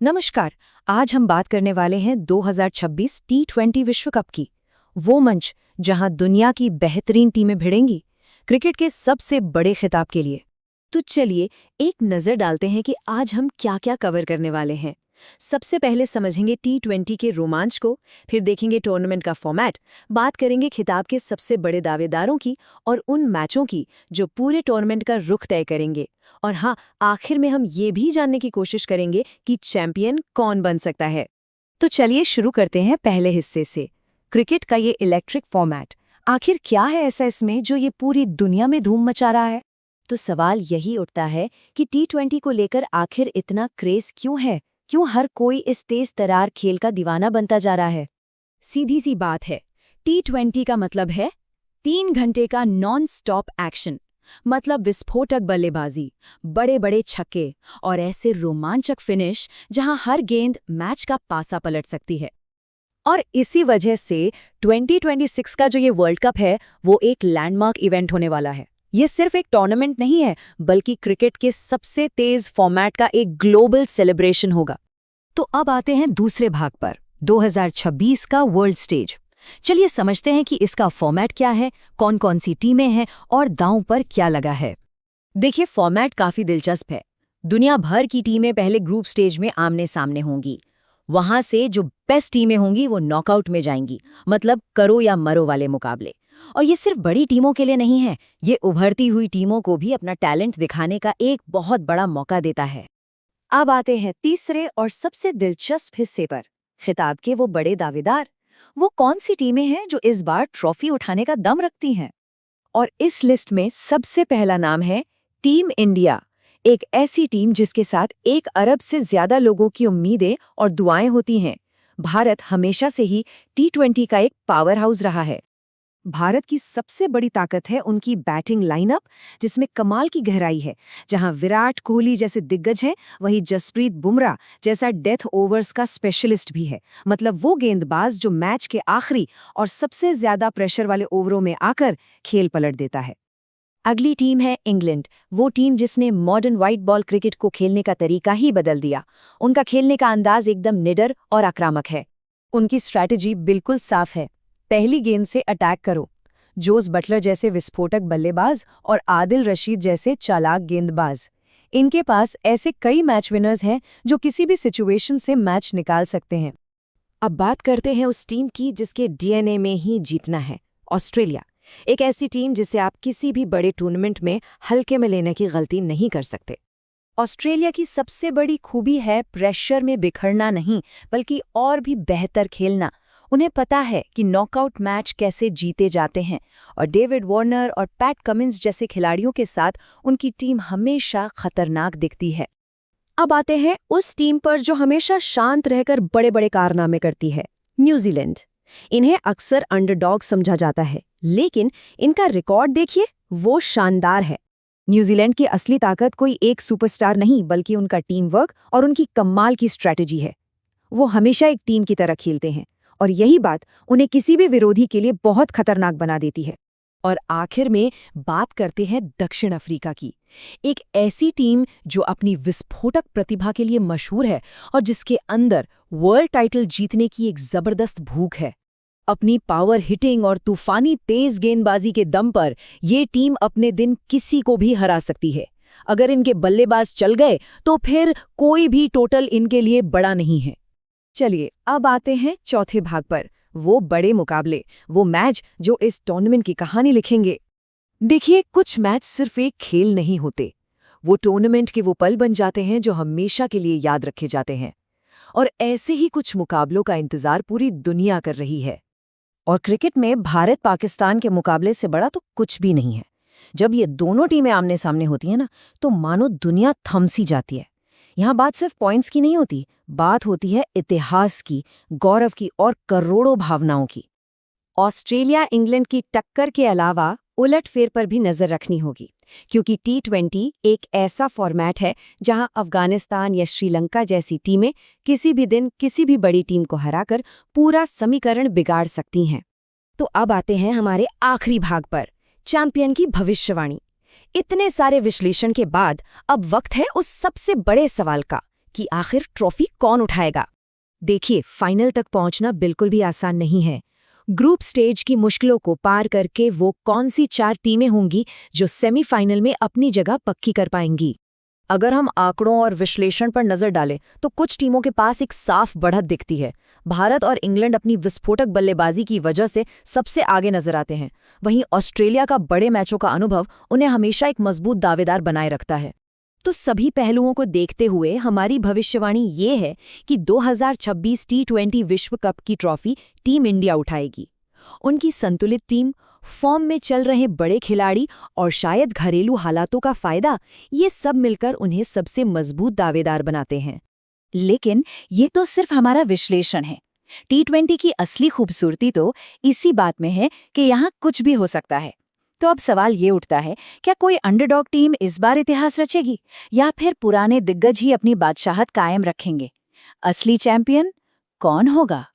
नमस्कार। आज हम बात करने वाले हैं 2026 टी20 विश्व कप की। वो मंच जहां दुनिया की बेहतरीन टीमें भिड़ेंगी क्रिकेट के सबसे बड़े खिताब के लिए। तो चलिए एक नज़र डालते हैं कि आज हम क्या क्या कवर करने वाले हैं। सबसे पहले समझेंगे टी20 के रोमांच को, फिर देखेंगे टूर्नामेंट का फॉर्मेट, बात करेंगे खिताब के सबसे बड़े दावेदारों की और उन मैचों की जो पूरे टूर्नामेंट का रुख तय करेंगे। और हाँ, आखिर में हम ये भी जानने की कोशिश करेंगे कि चैंपियन कौन बन सकता है। तो चलिए शुरू करते हैं पहले हिस्से से, क्रिकेट का ये इलेक्ट्रिक फॉर्मेट। आखिर क्या है ऐसा इसमें जो ये पूरी दुनिया में धूम मचा रहा है? तो सवाल यही उठता है कि टी20 को लेकर आखिर इतना क्रेज क्यों है? क्यों हर कोई इस तेज तरार खेल का दीवाना बनता जा रहा है? सीधी सी बात है, टी20 का मतलब है 3 घंटे का नॉन स्टॉप एक्शन। मतलब विस्फोटक बल्लेबाजी, बड़े बड़े छक्के और ऐसे रोमांचक फिनिश जहां हर गेंद मैच का पासा पलट सकती है। और इसी वजह से 2026 का जो ये वर्ल्ड कप है वो एक लैंडमार्क इवेंट होने वाला है। ये सिर्फ एक टूर्नामेंट नहीं है, बल्कि क्रिकेट के सबसे तेज फॉर्मेट का एक ग्लोबल सेलिब्रेशन होगा। तो अब आते हैं दूसरे भाग पर, 2026 का वर्ल्ड स्टेज। चलिए समझते हैं कि इसका फॉर्मेट क्या है, कौन कौन सी टीमें हैं और दांव पर क्या लगा है। देखिए, फॉर्मेट काफी दिलचस्प है। दुनिया भर की टीमें पहले ग्रुप स्टेज में आमने सामने होंगी। वहां से जो बेस्ट टीमें होंगी वो नॉकआउट में जाएंगी, मतलब करो या मरो वाले मुकाबले। और ये सिर्फ बड़ी टीमों के लिए नहीं है, ये उभरती हुई टीमों को भी अपना टैलेंट दिखाने का एक बहुत बड़ा मौका देता है। अब आते हैं तीसरे और सबसे दिलचस्प हिस्से पर, खिताब के वो बड़े दावेदार। वो कौन सी टीमें हैं जो इस बार ट्रॉफी उठाने का दम रखती हैं? और इस लिस्ट में सबसे पहला नाम है टीम इंडिया। एक ऐसी टीम जिसके साथ 1 अरब से ज्यादा लोगों की उम्मीदें और दुआएं होती हैं। भारत हमेशा से ही टी20 का एक पावर हाउस रहा है। भारत की सबसे बड़ी ताकत है उनकी बैटिंग लाइनअप, जिसमें कमाल की गहराई है। जहां विराट कोहली जैसे दिग्गज हैं, वहीं जसप्रीत बुमराह जैसा डेथ ओवर्स का स्पेशलिस्ट भी है। मतलब वो गेंदबाज जो मैच के आखिरी और सबसे ज्यादा प्रेशर वाले ओवरों में आकर खेल पलट देता है। अगली टीम है इंग्लैंड, वो टीम जिसने मॉडर्न व्हाइट बॉल क्रिकेट को खेलने का तरीका ही बदल दिया। उनका खेलने का अंदाज एकदम निडर और आक्रामक है। उनकी स्ट्रैटेजी बिल्कुल साफ है, पहली गेंद से अटैक करो। जोस बटलर जैसे विस्फोटक बल्लेबाज और आदिल रशीद जैसे चालाक गेंदबाज, इनके पास ऐसे कई मैच विनर्स हैं जो किसी भी सिचुएशन से मैच निकाल सकते हैं। अब बात करते हैं उस टीम की जिसके डीएनए में ही जीतना है, ऑस्ट्रेलिया। एक ऐसी टीम जिसे आप किसी भी बड़े टूर्नामेंट में हल्के में लेने की गलती नहीं कर सकते। ऑस्ट्रेलिया की सबसे बड़ी खूबी है प्रेशर में बिखरना नहीं, बल्कि और भी बेहतर खेलना। उन्हें पता है कि नॉकआउट मैच कैसे जीते जाते हैं, और डेविड वार्नर और पैट कमिंस जैसे खिलाड़ियों के साथ उनकी टीम हमेशा खतरनाक दिखती है। अब आते हैं उस टीम पर जो हमेशा शांत रहकर बड़े बड़े कारनामे करती है, न्यूजीलैंड। इन्हें अक्सर अंडरडॉग समझा जाता है, लेकिन इनका रिकॉर्ड देखिए, वो शानदार है। न्यूजीलैंड की असली ताकत कोई एक सुपरस्टार नहीं, बल्कि उनका टीम वर्क और उनकी कमाल की स्ट्रैटेजी है। वो हमेशा एक टीम की तरह खेलते हैं, और यही बात उन्हें किसी भी विरोधी के लिए बहुत खतरनाक बना देती है। और आखिर में बात करते हैं दक्षिण अफ्रीका की, एक ऐसी टीम जो अपनी विस्फोटक प्रतिभा के लिए मशहूर है और जिसके अंदर वर्ल्ड टाइटल जीतने की एक जबरदस्त भूख है। अपनी पावर हिटिंग और तूफानी तेज गेंदबाजी के दम पर ये टीम अपने दिन किसी को भी हरा सकती है। अगर इनके बल्लेबाज चल गए तो फिर कोई भी टोटल इनके लिए बड़ा नहीं है। चलिए अब आते हैं चौथे भाग पर, वो बड़े मुकाबले, वो मैच जो इस टूर्नामेंट की कहानी लिखेंगे। देखिए, कुछ मैच सिर्फ एक खेल नहीं होते, वो टूर्नामेंट के वो पल बन जाते हैं जो हमेशा के लिए याद रखे जाते हैं। और ऐसे ही कुछ मुकाबलों का इंतजार पूरी दुनिया कर रही है। और क्रिकेट में भारत पाकिस्तान के मुकाबले से बड़ा तो कुछ भी नहीं है। जब ये दोनों टीमें आमने सामने होती हैं ना, तो मानो दुनिया थम सी जाती है। यहाँ बात सिर्फ पॉइंट्स की नहीं होती, बात होती है इतिहास की, गौरव की और करोड़ों भावनाओं की। ऑस्ट्रेलिया इंग्लैंड की टक्कर के अलावा उलटफेर पर भी नजर रखनी होगी, क्योंकि टी20 एक ऐसा फॉर्मेट है जहां अफगानिस्तान या श्रीलंका जैसी टीमें किसी भी दिन किसी भी बड़ी टीम को हराकर पूरा समीकरण बिगाड़ सकती हैं। तो अब आते हैं हमारे आखिरी भाग पर, चैंपियन की भविष्यवाणी। इतने सारे विश्लेषण के बाद अब वक्त है उस सबसे बड़े सवाल का कि आखिर ट्रॉफी कौन उठाएगा। देखिए, फाइनल तक पहुंचना बिल्कुल भी आसान नहीं है। ग्रुप स्टेज की मुश्किलों को पार करके वो कौन सी 4 टीमें होंगी जो सेमीफाइनल में अपनी जगह पक्की कर पाएंगी। अगर हम आंकड़ों और विश्लेषण पर नजर डालें तो कुछ टीमों के पास एक साफ बढ़त दिखती है। भारत और इंग्लैंड अपनी विस्फोटक बल्लेबाजी की वजह से सबसे आगे नजर आते हैं। वहीं ऑस्ट्रेलिया का बड़े मैचों का अनुभव उन्हें हमेशा एक मजबूत दावेदार बनाए रखता है। तो सभी पहलुओं को देखते हुए हमारी भविष्यवाणी ये है कि 2026 टी20 विश्व कप की ट्रॉफी टीम इंडिया उठाएगी। उनकी संतुलित टीम, फॉर्म में चल रहे बड़े खिलाड़ी और शायद घरेलू हालातों का फायदा, ये सब मिलकर उन्हें सबसे मजबूत दावेदार बनाते हैं। लेकिन ये तो सिर्फ हमारा विश्लेषण है। टी20 की असली खूबसूरती तो इसी बात में है कि यहाँ कुछ भी हो सकता है। तो अब सवाल ये उठता है, क्या कोई अंडरडॉग टीम इस बार इतिहास रचेगी या फिर पुराने दिग्गज ही अपनी बादशाहत कायम रखेंगे? असली चैंपियन कौन होगा?